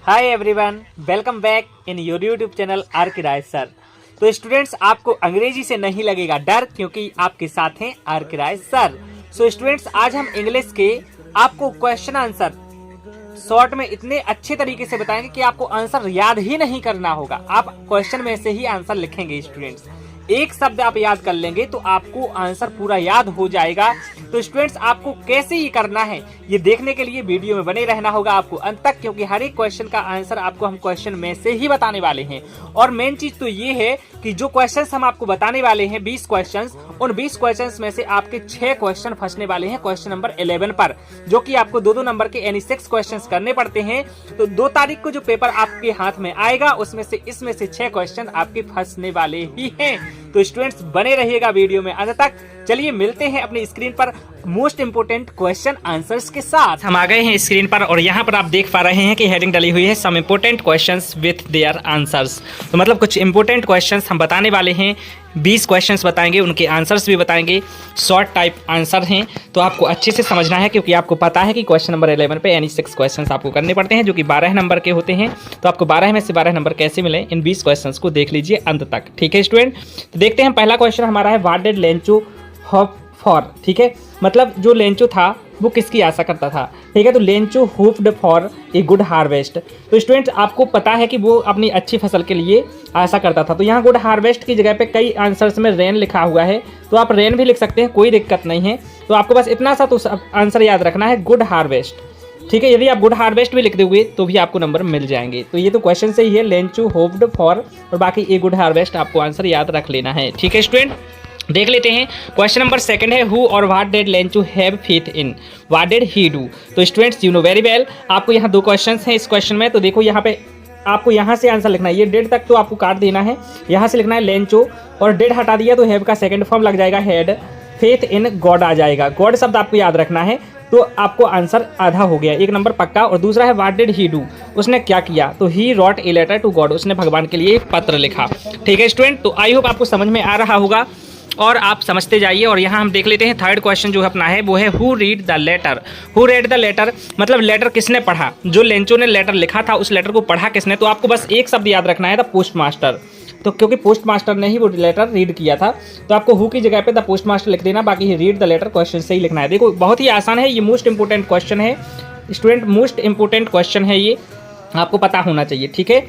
Hi everyone, welcome back in your YouTube channel are के राय sir. तो students, आपको अंग्रेजी से नहीं लगेगा डर, क्योंकि आपके साथ हैं आर के राय सर। सो स्टूडेंट्स, आज हम इंग्लिश के आपको क्वेश्चन आंसर शॉर्ट में इतने अच्छे तरीके से बताएंगे कि आपको आंसर याद ही नहीं करना होगा। आप क्वेश्चन में से ही आंसर लिखेंगे। स्टूडेंट्स, एक शब्द आप याद कर लेंगे तो आपको आंसर पूरा याद हो जाएगा। तो स्टूडेंट्स, आपको कैसे ये करना है ये देखने के लिए वीडियो में बने रहना होगा आपको अंत तक, क्योंकि हर एक क्वेश्चन का आंसर आपको हम क्वेश्चन में से ही बताने वाले हैं। और मेन चीज तो ये है कि जो क्वेश्चंस हम आपको बताने वाले हैं 20 क्वेश्चंस, उन 20 क्वेश्चंस में से आपके 6 क्वेश्चन फंसने वाले हैं क्वेश्चन नंबर 11 पर, जो कि आपको 2-2 नंबर के यानी 6 क्वेश्चंस करने पड़ते हैं। तो 2 तारीख को जो पेपर आपके हाथ में आएगा उसमें से इसमें से 6 क्वेश्चन आपके फंसने वाले ही हैं। तो स्टूडेंट्स, बने रहिएगा वीडियो में अंत तक। चलिए मिलते हैं अपनी स्क्रीन पर मोस्ट इंपोर्टेंट क्वेश्चन आंसर्स के साथ। हम आ गए हैं स्क्रीन पर और यहाँ पर आप देख पा रहे हैं कि हेडिंग डली हुई है some important questions with their answers. तो मतलब कुछ इंपोर्टेंट क्वेश्चंस हम बताने वाले हैं। 20 क्वेश्चंस बताएंगे, उनके आंसर्स भी बताएंगे। शॉर्ट टाइप आंसर हैं, तो आपको अच्छे से समझना है, क्योंकि आपको पता है कि क्वेश्चन नंबर 11 पे यानी 6 क्वेश्चंस आपको करने पड़ते हैं, जो कि 12 नंबर के होते हैं। तो आपको 12 में से 12 नंबर कैसे मिले, इन 20 क्वेश्चंस को देख लीजिए अंत तक। ठीक है स्टूडेंट, तो देखते हैं। पहला क्वेश्चन हमारा है, what did Lencho hope for. ठीक है, मतलब जो लेंचो था वो किसकी आशा करता था। ठीक है, तो Lencho hoped for a good harvest. तो स्टूडेंट्स, आपको पता है कि वो अपनी अच्छी फसल के लिए आशा करता था। तो यहाँ गुड हार्वेस्ट की जगह पे कई आंसर्स में रेन लिखा हुआ है, तो आप रेन भी लिख सकते हैं, कोई दिक्कत नहीं है। तो आपको बस इतना सा तो आंसर याद रखना है, गुड हार्वेस्ट। ठीक है, यदि आप गुड हार्वेस्ट भी लिख दोगे तो भी आपको नंबर मिल जाएंगे। तो ये तो क्वेश्चन से ही है, लेंचो होप्ड फॉर, और बाकी ए गुड हार्वेस्ट आपको आंसर याद रख लेना है। ठीक है स्टूडेंट, देख लेते हैं। क्वेश्चन नंबर 2 है, हु और what did Lencho have faith in, what did he do. तो students, you know very well, आपको यहाँ 2 क्वेश्चंस हैं इस क्वेश्चन में। तो देखो यहाँ पे आपको यहाँ से आंसर लिखना है, ये डेड तक तो आपको काट देना है। यहाँ से लिखना है लेंचो, और डेड हटा दिया तो हैव का सेकंड फॉर्म लग जाएगा हैड, फेथ इन गॉड आ जाएगा। गॉड शब्द आपको याद रखना है, तो आपको आंसर आधा हो गया, 1 नंबर पक्का। और दूसरा है, व्हाट डिड ही डू, उसने क्या किया। तो he wrote a letter to God, उसने भगवान के लिए एक पत्र लिखा। ठीक है स्टूडेंट, तो आई होप आपको समझ में आ रहा होगा और आप समझते जाइए। और यहाँ हम देख लेते हैं थर्ड क्वेश्चन जो अपना है, वो है who read the letter. Who read the letter, मतलब लेटर किसने पढ़ा। जो लेंचो ने लेटर लिखा था उस लेटर को पढ़ा किसने। तो आपको बस एक शब्द याद रखना है, द पोस्ट मास्टर। तो क्योंकि पोस्ट मास्टर ने ही वो लेटर रीड किया था, तो आपको हु की जगह पे द पोस्ट मास्टर लिख देना, बाकी रीड द लेटर क्वेश्चन से ही लिखना है। देखो बहुत ही आसान है, ये मोस्ट इंपोर्टेंट क्वेश्चन है स्टूडेंट, मोस्ट इंपोर्टेंट क्वेश्चन है, ये आपको पता होना चाहिए। ठीक है,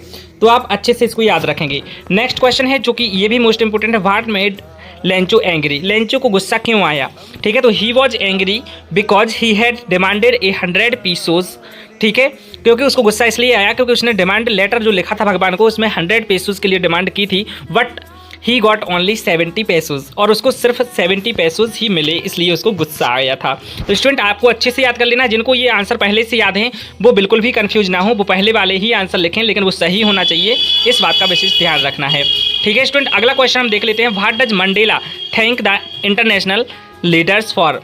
तो आप अच्छे से इसको याद रखेंगे। नेक्स्ट क्वेश्चन है, जो कि ये भी मोस्ट इंपोर्टेंट है, what made Lencho angry, Lencho को गुस्सा क्यों आया। ठीक है, तो he was angry because he had demanded 100 pesos। ठीक है, क्योंकि उसको गुस्सा इसलिए आया क्योंकि उसने डिमांड लेटर जो लिखा था भगवान को, उसमें 100 pesos के लिए डिमांड की थी, but he got only 70 pesos, और उसको सिर्फ 70 pesos ही मिले, इसलिए उसको गुस्सा आया था। तो स्टूडेंट, आपको अच्छे से याद कर लेना, जिनको ये आंसर पहले से याद हैं वो बिल्कुल भी कंफ्यूज ना हो, वो पहले वाले ही आंसर लिखें, लेकिन वो सही होना चाहिए, इस बात का विशेष ध्यान रखना है। ठीक है स्टूडेंट, अगला क्वेश्चन हम देख लेते हैं, what does Mandela thank the international leaders for.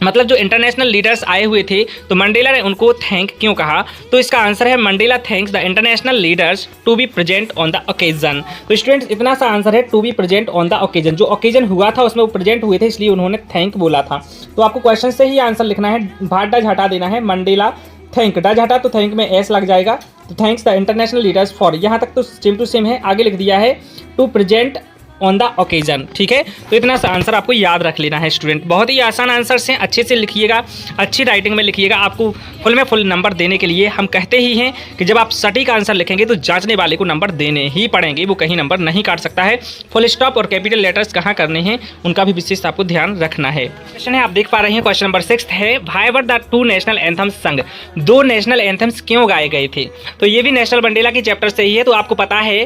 मतलब जो इंटरनेशनल लीडर्स आए हुए थे, तो मंडेला ने उनको थैंक क्यों कहा। तो इसका आंसर है, Mandela thanks the international leaders to be present on the occasion. तो स्टूडेंट्स, इतना सा आंसर है, to be present on the occasion. जो ओकेजन हुआ था उसमें वो प्रेजेंट हुए थे, इसलिए उन्होंने थैंक बोला था। तो आपको क्वेश्चन से ही आंसर लिखना है, व्हाट डज हटा देना है, मंडेला थैंक, डज हटा तो थैंक में एस लग जाएगा। तो thanks the international leaders for, यहाँ तक तो सेम टू सेम है, आगे लिख दिया है to present on the occasion. ठीक है, तो इतना सा आंसर आपको याद रख लेना है स्टूडेंट। बहुत ही आसान आंसर्स हैं, अच्छे से लिखिएगा, अच्छी राइटिंग में लिखिएगा। आपको फुल में फुल नंबर देने के लिए हम कहते ही हैं कि जब आप सटीक आंसर लिखेंगे तो जांचने वाले को नंबर देने ही पड़ेंगे, वो कहीं नंबर नहीं काट सकता है। फुल स्टॉप और कैपिटल लेटर्स कहाँ करने हैं उनका भी विशेष आपको ध्यान रखना है। क्वेश्चन है, आप देख पा रहे हैं, क्वेश्चन नंबर 6 है, why were the 2 national anthems संग। 2 नेशनल एंथम्स क्यों गाए गए थे। तो ये भी नेशनल मंडेला की चैप्टर से ही है, तो आपको पता है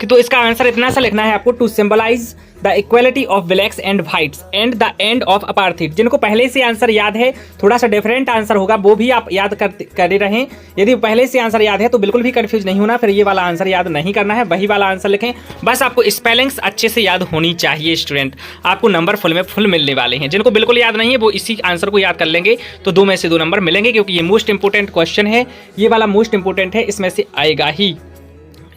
कि तो इसका आंसर इतना सा लिखना है आपको, to symbolise the equality of blacks and whites and the end of apartheid. जिनको पहले से आंसर याद है, थोड़ा सा डिफरेंट आंसर होगा, वो भी आप याद कर रहें। यदि पहले से आंसर याद है तो बिल्कुल भी कंफ्यूज नहीं होना, फिर ये वाला आंसर याद नहीं करना है, वही वाला आंसर लिखें। बस आपको स्पेलिंग्स अच्छे से याद होनी चाहिए स्टूडेंट, आपको नंबर फुल में फुल मिलने वाले हैं। जिनको बिल्कुल याद नहीं है वो इसी आंसर को याद कर लेंगे, तो 2 में से 2 नंबर मिलेंगे, क्योंकि ये मोस्ट इंपोर्टेंट क्वेश्चन है, ये वाला मोस्ट इंपोर्टेंट है, इसमें से आएगा ही।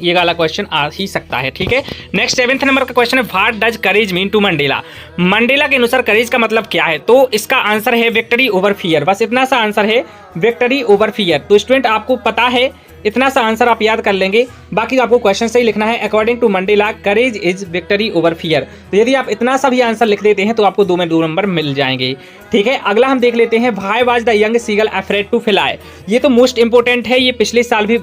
ये वाला क्वेश्चन आ ही सकता है, ठीक है। नेक्स्ट 7th नंबर का क्वेश्चन है what does courage mean to Mandela. Mandela के अनुसार करेज का मतलब क्या है? तो इसका आंसर है विक्ट्री ओवर फियर। बस इतना सा आंसर है, विक्ट्री ओवर फियर। तो स्टूडेंट आपको पता है, इतना सा आंसर आप याद कर लेंगे, बाकी आपको क्वेश्चन से ही लिखना है। According to Mandela courage is victory over fear. तो यदि आप इतना सा भी आंसर लिख देते हैं तो आपको 2 में 2 नंबर मिल जाएंगे, ठीक है। अगला हम देख लेते हैं why was the young seagull afraid to fly. ये तो मोस्ट इंपोर्टेंट है, ये पिछले साल भी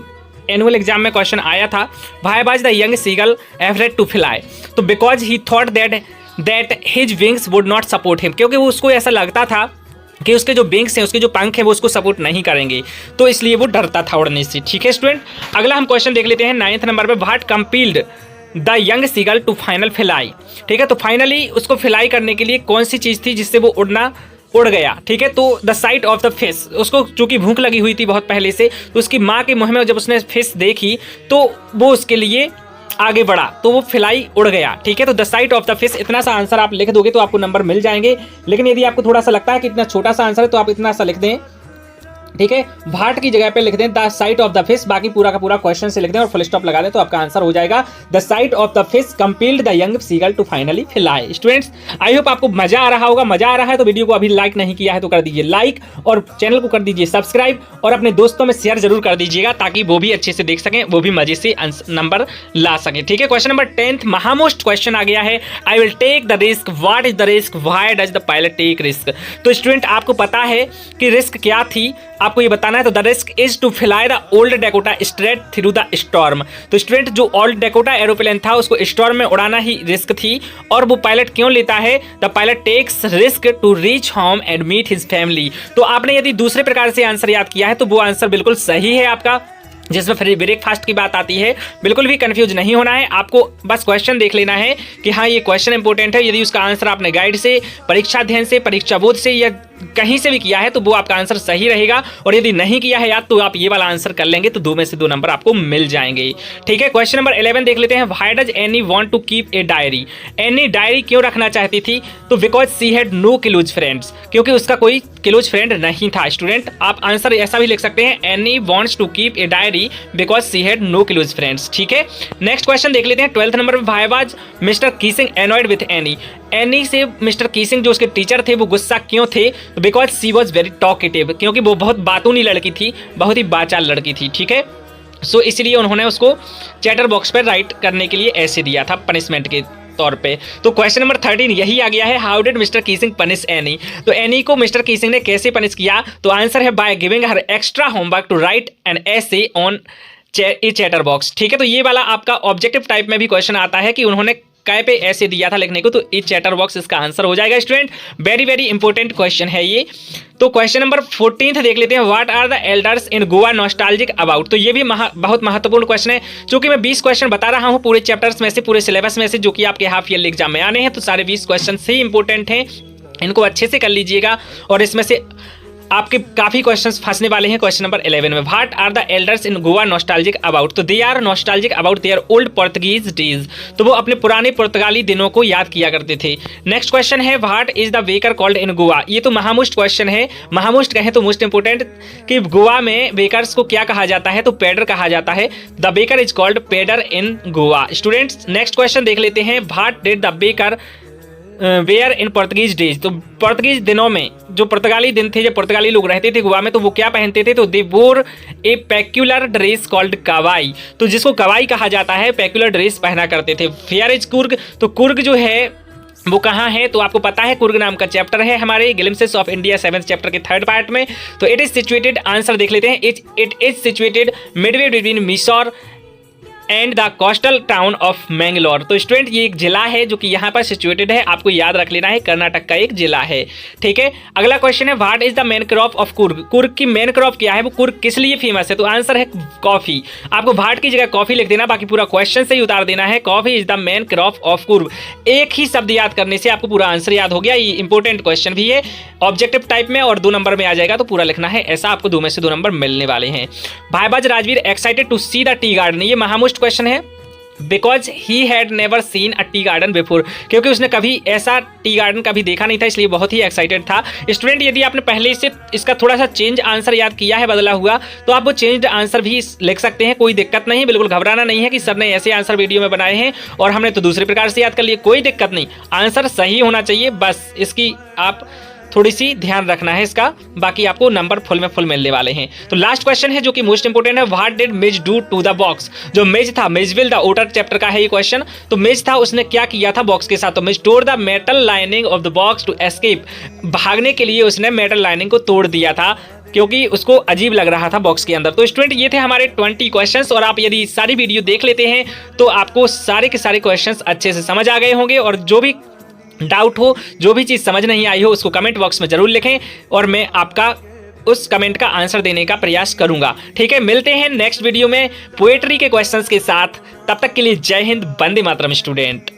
एनुअल एग्जाम में क्वेश्चन आया था। Why was the young seagull afraid to fly. तो because he thought that his wings would not support him, क्योंकि वो उसको ऐसा लगता था कि उसके जो विंग्स हैं, उसके जो पंख हैं, वो उसको सपोर्ट नहीं करेंगे, तो इसलिए वो डरता था उड़ने से, ठीक है स्टूडेंट। अगला हम क्वेश्चन देख लेते हैं 9th नंबर पे what compelled the young seagull to final fly. ठीक है, तो फाइनली उसको फ्लाई करने के लिए कौन सी चीज़ थी जिससे वो उड़ गया, ठीक है। तो the sight of the fish, उसको चूंकि भूख लगी हुई थी बहुत पहले से, तो उसकी माँ के मुँह में जब उसने फिश देखी तो वो उसके लिए आगे बढ़ा, तो वो फ्लाई उड़ गया, ठीक है। तो the sight of the fish, इतना सा आंसर आप लिख दोगे तो आपको नंबर मिल जाएंगे। लेकिन यदि आपको थोड़ा सा लगता है कि इतना छोटा सा आंसर है तो आप इतना सा लिख दें, ठीक है। भाट की जगह पे लिख दें the sight of the fish, बाकी पूरा का पूरा क्वेश्चन से लिख दें और फुल स्टॉप लगा दें तो आपका आंसर हो जाएगा the sight of the fish compelled the young seagull to finally fly. Students I hope आपको मजा आ रहा होगा। मजा आ रहा है तो वीडियो को अभी लाइक नहीं किया है तो कर दीजिए लाइक, और चैनल को कर दीजिए सब्सक्राइब, और अपने दोस्तों में शेयर जरूर कर दीजिएगा ताकि वो भी अच्छे से देख सकें, वो भी मजे से नंबर ला सकें, ठीक है। क्वेश्चन नंबर 10th महामोस्ट क्वेश्चन आ गया है, I will take the risk, what is the risk, why does the pilot take risk. तो स्टूडेंट आपको पता है कि रिस्क क्या थी, आपको ये बताना है। तो the risk is to fly the old Dakota straight through the storm. तो स्टूडेंट जो ओल्ड डेकोटा एरोप्लेन था उसको स्टॉर्म में उड़ाना ही रिस्क थी। और वो पायलट क्यों लेता है? The pilot takes risk to reach home and meet his family. तो आपने यदि दूसरे प्रकार से आंसर याद किया है तो वो आंसर बिल्कुल सही है आपका, जिसमें फ्री ब्रेकफास्ट की बात आती है। बिल्कुल भी कंफ्यूज नहीं होना है, आपको बस क्वेश्चन देख लेना है कि हाँ ये क्वेश्चन इंपॉर्टेंट है। यदि उसका आंसर आपने गाइड से, परीक्षा अध्ययन से, परीक्षा बोध से या कहीं से भी किया है तो वो आपका आंसर सही रहेगा। और यदि नहीं किया है याद तो आप ये वाला आंसर कर लेंगे तो 2 में से 2 नंबर आपको मिल जाएंगे, ठीक है। क्वेश्चन नंबर 11 देख लेते हैं, why does Anne want to keep a diary. Anne diary क्यों रखना चाहती थी? तो because she had no close friends, क्योंकि उसका कोई क्लोज फ्रेंड नहीं था। स्टूडेंट आप आंसर ऐसा भी लिख सकते हैं, Anne wants to keep a diary because she had no close friends, ठीक है। नेक्स्ट क्वेश्चन देख लेते हैं 12th नंबर पे, why was mister Keesing annoyed with Annie. Annie से मिस्टर कीसिंग जो उसके टीचर थे वो गुस्सा क्यों थे? Because she was very talkative, क्योंकि वो बहुत बातूनी लड़की थी, बहुत ही बाचाल लड़की थी, ठीक है। सो इसलिए उन्होंने उसको चैटर बॉक्स पर राइट करने के लिए ऐसे दिया था पनिशमेंट के तौर पे। तो क्वेश्चन नंबर 13 यही आ गया है, how did mister Keesing punish Annie. तो एनी को मिस्टर कीसिंग ने कैसे पनिश किया? तो आंसर है by giving her extra homework to write an essay on a chatterbox, ठीक है। तो ये वाला आपका ऑब्जेक्टिव टाइप में भी क्वेश्चन आता है कि उन्होंने काय पे ऐसे दिया था लिखने को, तो ई चैटर बॉक्स इसका आंसर हो जाएगा। Student very very important question है ये। तो क्वेश्चन नंबर 14 देख लेते हैं, what are the elders in Goa nostalgic about. तो ये भी बहुत महत्वपूर्ण क्वेश्चन है, क्योंकि मैं 20 क्वेश्चन बता रहा हूँ पूरे चैप्टर्स में से, पूरे सिलेबस में से, जो कि आपके हाफ ईयरली एग्जाम में आने हैं। तो सारे 20 क्वेश्चन ही इंपॉर्टेंट हैं, इनको अच्छे से कर लीजिएगा। और इसमें से आपके काफी क्वेश्चंस फंसने वाले हैं। क्वेश्चन नंबर 11 में, what are the elders in Goa nostalgic about. तो they are nostalgic about their old Portuguese days. तो वो अपने पुराने पुर्तगाली दिनों को याद किया करते थे। नेक्स्ट क्वेश्चन है, what is the waker called in Goa. ये तो महामुष्ट क्वेश्चन है, महामुष्ट कहें तो मोस्ट इंपोर्टेंट, कि गोवा में बेकर्स को क्या कहा जाता है? तो पेडर कहा जाता है। द बेकर इज कॉल्ड पेडर in Goa. Students next question देख लेते हैं, what did the baker wear in Portuguese days. तो पोर्तुगीज दिनों में, जो पुर्तगाली दिन थे, जब पुर्तगाली लोग रहते थे गोवा में, तो वो क्या पहनते थे? तो दे वोर ए पेक्यूलर ड्रेस कॉल्ड कवाई। तो जिसको कवाई कहा जाता है, पेक्यूलर ड्रेस पहना करते थे। Fair is Coorg. तो कुर्ग जो है वो कहाँ है? तो आपको पता है, कुर्ग नाम का चैप्टर है हमारे glimpses of India 7th chapter के 3rd पार्ट में। तो इट इज सिचुएटेड, आंसर देख लेते हैं, it is situated midway between Mysore and the coastal town of Mangalore. तो स्टूडेंट ये एक जिला है जो कि यहाँ पर सिचुएटेड है, आपको याद रख लेना है, कर्नाटक का एक जिला है, ठीक है। अगला क्वेश्चन है, what is the main crop of Coorg. Coorg की मेन क्रॉप क्या है? वो कुर्ग किस लिए फेमस है? तो आंसर है कॉफी। आपको भाट की जगह कॉफी लिख देना, बाकी पूरा क्वेश्चन से ही उतार देना है, coffee is the main crop of Coorg. एक ही शब्द याद करने से आपको पूरा आंसर याद हो गया। ये इंपॉर्टेंट क्वेश्चन भी है, ऑब्जेक्टिव टाइप में, और 2 नंबर में आ जाएगा तो पूरा लिखना है, ऐसा आपको 2 में से 2 नंबर मिलने वाले हैं। भाईबाज Rajvir excited to see the tea garden. ये महामुष्ट क्वेश्चन है, because he had never seen a tea garden before, क्योंकि उसने कभी ऐसा टी गार्डन कभी देखा नहीं था, इसलिए बहुत ही एक्साइटेड था। स्टूडेंट यदि आपने पहले से इसका थोड़ा सा चेंज आंसर याद किया है, बदला हुआ, तो आप वो चेंज्ड आंसर भी लिख सकते हैं, कोई दिक्कत नहीं। बिल्कुल घबराना नहीं है कि सर ने ऐसे आंसर वीडियो में बनाए हैं और हमने तो दूसरे प्रकार से याद कर लिए, कोई दिक्कत नहीं, आंसर सही होना चाहिए, बस इसकी आप थोड़ी सी ध्यान रखना है इसका, बाकी आपको नंबर फुल में फुल मिलने वाले हैं। तो लास्ट क्वेश्चन है जो कि मोस्ट इंपोर्टेंट है, what did Midge do to the box. जो मिज था, मिजविल द ओटर चैप्टर का है ये क्वेश्चन। तो मिज था, उसने क्या किया था बॉक्स के साथ, तो Midge tore the metal lining of the box to escape. भागने के लिए उसने मेटल लाइनिंग को तोड़ दिया था क्योंकि उसको अजीब लग रहा था बॉक्स के अंदर। तो स्टूडेंट ये थे हमारे 20 क्वेश्चंस, और आप यदि सारी वीडियो देख लेते हैं तो आपको सारे के सारे क्वेश्चंस अच्छे से समझ आ गए होंगे। और जो भी डाउट हो, जो भी चीज़ समझ नहीं आई हो, उसको कमेंट बॉक्स में जरूर लिखें और मैं आपका उस कमेंट का आंसर देने का प्रयास करूंगा। ठीक है, मिलते हैं नेक्स्ट वीडियो में पोएट्री के क्वेश्चंस के साथ। तब तक के लिए जय हिंद, वंदे मातरम स्टूडेंट।